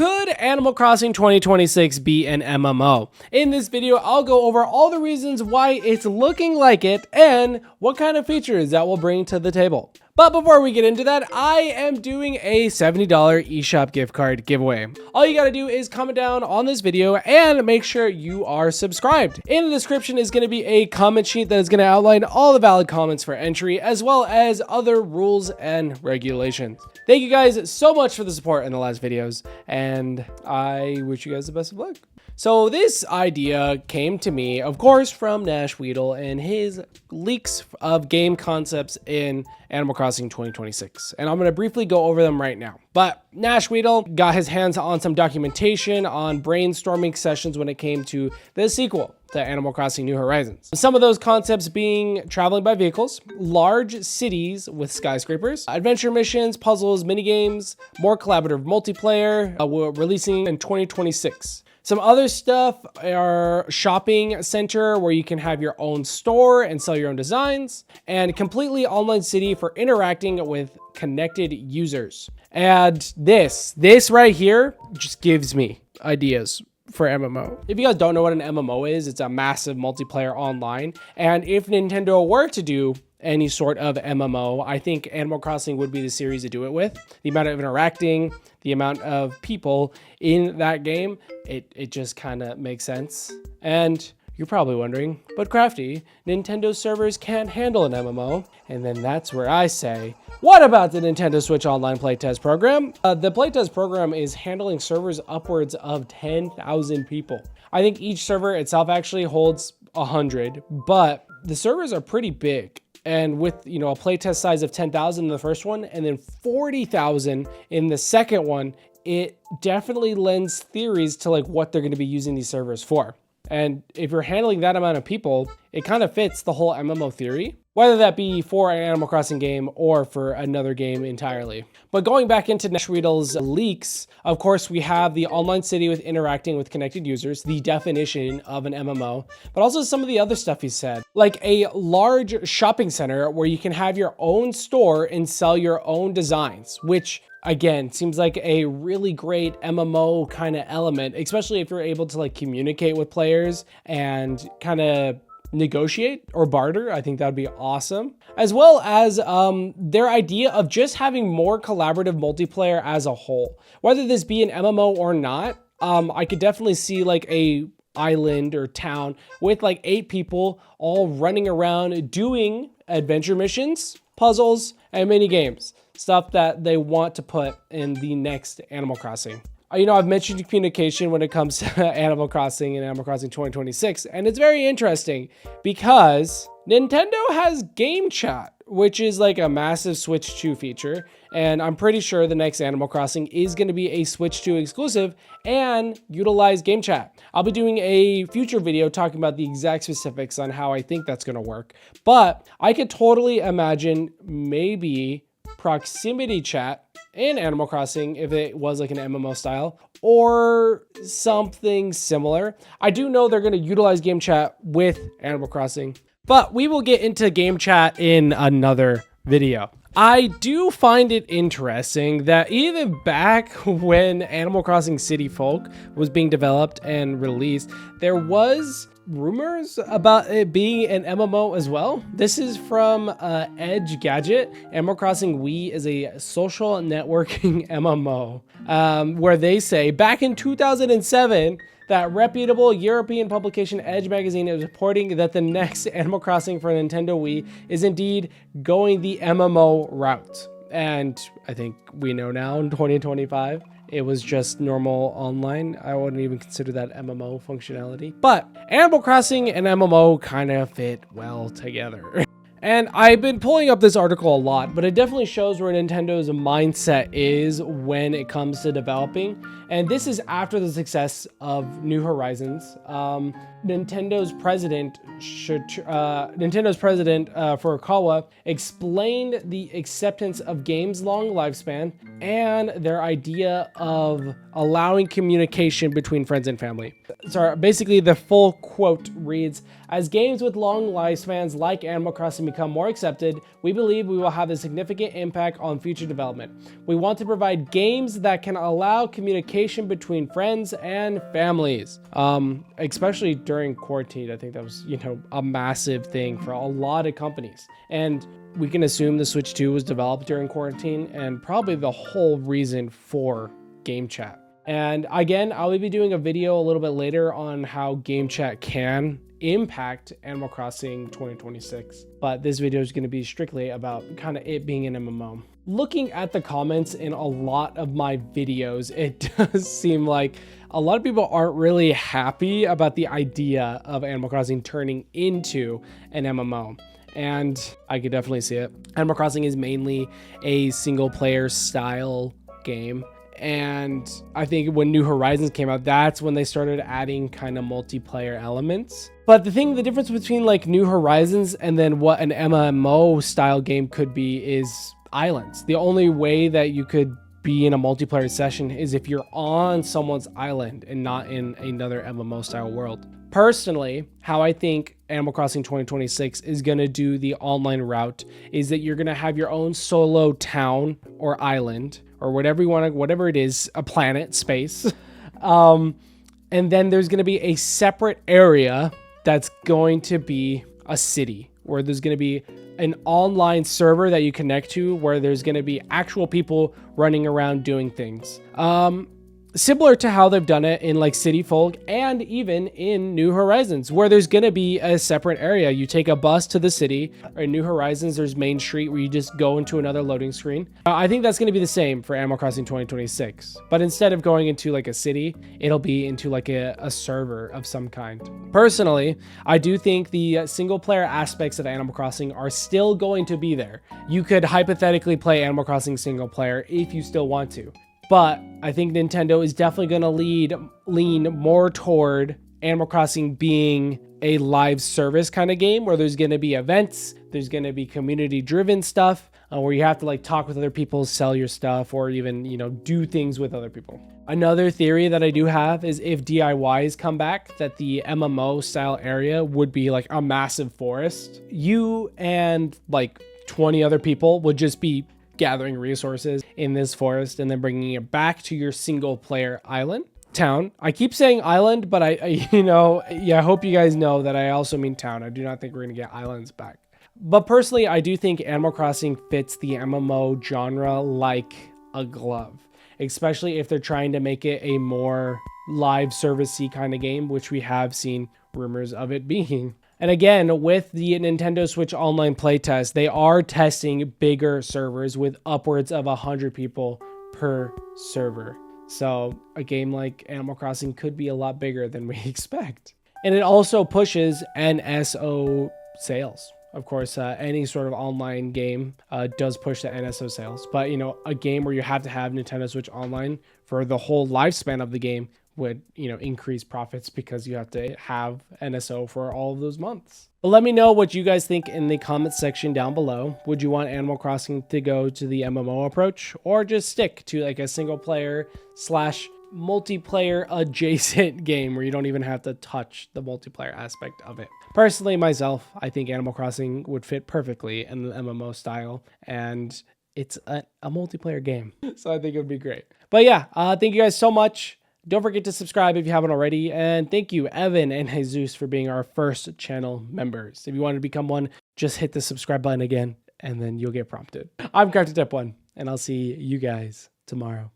Could Animal Crossing 2026 be an MMO? In this video, I'll go over all the reasons why it's looking like it and what kind of features that will bring to the table. But before we get into that, I am doing a $70 eShop gift card giveaway. All you gotta do is comment down on this video and make sure you are subscribed. In the description is gonna be a comment sheet that is gonna outline all the valid comments for entry, as well as other rules and regulations. Thank you guys so much for the support in the last videos, and I wish you guys the best of luck. So this idea came to me, of course, from Nash Weedle and his leaks of game concepts in Animal Crossing 2026. And I'm going to briefly go over them right now. But Nash Weedle got his hands on some documentation on brainstorming sessions when it came to the sequel to Animal Crossing New Horizons. Some of those concepts being traveling by vehicles, large cities with skyscrapers, adventure missions, puzzles, minigames, more collaborative multiplayer, releasing in 2026. Some other stuff are shopping center where you can have your own store and sell your own designs, and completely online city for interacting with connected users. And this right here just gives me ideas for MMO. If you guys don't know what an MMO is, it's a massive multiplayer online. And if Nintendo were to do any sort of MMO, I think Animal Crossing would be the series to do it with. The amount of interacting, the amount of people in that game, it just kind of makes sense. And you're probably wondering, but Crafty, Nintendo servers can't handle an MMO. And then that's where I say, what about the Nintendo Switch Online Playtest program? The Playtest program is handling servers upwards of 10,000 people. I think each server itself actually holds 100, but the servers are pretty big. And with, a playtest size of 10,000 in the first one and then 40,000 in the second one, it definitely lends theories to like what they're going to be using these servers for. And if you're handling that amount of people, it kind of fits the whole MMO theory, whether that be for an Animal Crossing game or for another game entirely. But going back into Nash Weedle's leaks, of course, we have the online city with interacting with connected users, the definition of an MMO, but also some of the other stuff he said, like a large shopping center where you can have your own store and sell your own designs, which again, seems like a really great MMO kind of element, especially if you're able to like communicate with players and kind of negotiate or barter. I think that would be awesome. As well as their idea of just having more collaborative multiplayer as a whole. Whether this be an MMO or not, I could definitely see like a island or town with like 8 people all running around doing adventure missions, puzzles, and mini games. Stuff that they want to put in the next Animal Crossing. I've mentioned communication when it comes to Animal Crossing and Animal Crossing 2026, and it's very interesting because Nintendo has game chat, which is like a massive Switch 2 feature, and I'm pretty sure the next Animal Crossing is going to be a Switch 2 exclusive and utilize game chat. I'll be doing a future video talking about the exact specifics on how I think that's going to work, but I could totally imagine maybe proximity chat in Animal Crossing if it was like an MMO style or something similar. I do know they're going to utilize game chat with Animal Crossing, but we will get into game chat in another video. I do find it interesting that even back when Animal Crossing City Folk was being developed and released, there was rumors about it being an MMO as well. This is from Edge Gadget. Animal Crossing Wii is a social networking MMO, where they say back in 2007, that reputable European publication Edge Magazine is reporting that the next Animal Crossing for Nintendo Wii is indeed going the MMO route. And I think we know now in 2025, it was just normal online. I wouldn't even consider that MMO functionality. But Animal Crossing and MMO kind of fit well together. And I've been pulling up this article a lot, but it definitely shows where Nintendo's mindset is when it comes to developing. And this is after the success of New Horizons. Nintendo's president Furukawa explained the acceptance of games' long lifespan and their idea of allowing communication between friends and family. So basically the full quote reads, "As games with long lifespans like Animal Crossing become more accepted, we believe we will have a significant impact on future development. We want to provide games that can allow communication between friends and families." Especially during quarantine, I think that was, a massive thing for a lot of companies. And we can assume the Switch 2 was developed during quarantine and probably the whole reason for game chat. And again, I'll be doing a video a little bit later on how game chat can impact Animal Crossing 2026. But this video is going to be strictly about kind of it being an MMO. Looking at the comments in a lot of my videos, it does seem like a lot of people aren't really happy about the idea of Animal Crossing turning into an MMO. And I could definitely see it. Animal Crossing is mainly a single player style game. And I think when New Horizons came out, that's when they started adding kind of multiplayer elements. But the difference between like New Horizons and then what an MMO style game could be is islands. The only way that you could be in a multiplayer session is if you're on someone's island and not in another MMO style world. Personally, how I think Animal Crossing 2026 is going to do the online route is that you're going to have your own solo town or island or whatever you want, whatever it is, a planet, space. And then there's going to be a separate area that's going to be a city where there's going to be an online server that you connect to where there's going to be actual people running around doing things. Similar to how they've done it in like City Folk and even in New Horizons, where there's going to be a separate area. You take a bus to the city, or in New Horizons, there's Main Street where you just go into another loading screen. I think that's going to be the same for Animal Crossing 2026, but instead of going into like a city, it'll be into like a server of some kind. Personally, I do think the single player aspects of Animal Crossing are still going to be there. You could hypothetically play Animal Crossing single player if you still want to. But I think Nintendo is definitely going to lean more toward Animal Crossing being a live service kind of game where there's going to be events, there's going to be community driven stuff where you have to like talk with other people, sell your stuff, or even, do things with other people. Another theory that I do have is if DIYs come back, that the MMO style area would be like a massive forest. You and like 20 other people would just be gathering resources in this forest and then bringing it back to your single player island town. I keep saying island, but I hope you guys know that I also mean town. I do not think we're going to get islands back. But personally, I do think Animal Crossing fits the MMO genre like a glove, especially if they're trying to make it a more live servicey kind of game, which we have seen rumors of it being. And again, with the Nintendo Switch Online playtest, they are testing bigger servers with upwards of 100 people per server. So a game like Animal Crossing could be a lot bigger than we expect. And it also pushes NSO sales. Of course, any sort of online game does push the NSO sales. But, a game where you have to have Nintendo Switch Online for the whole lifespan of the game would, increase profits because you have to have NSO for all of those months. But let me know what you guys think in the comment section down below. Would you want Animal Crossing to go to the MMO approach or just stick to like a single player / multiplayer adjacent game where you don't even have to touch the multiplayer aspect of it? Personally, myself, I think Animal Crossing would fit perfectly in the MMO style, and it's a multiplayer game. So I think it would be great. But yeah, thank you guys so much. Don't forget to subscribe if you haven't already. And thank you, Evan and Jesus, for being our first channel members. If you want to become one, just hit the subscribe button again, and then you'll get prompted. I'm CraftyTip1, and I'll see you guys tomorrow.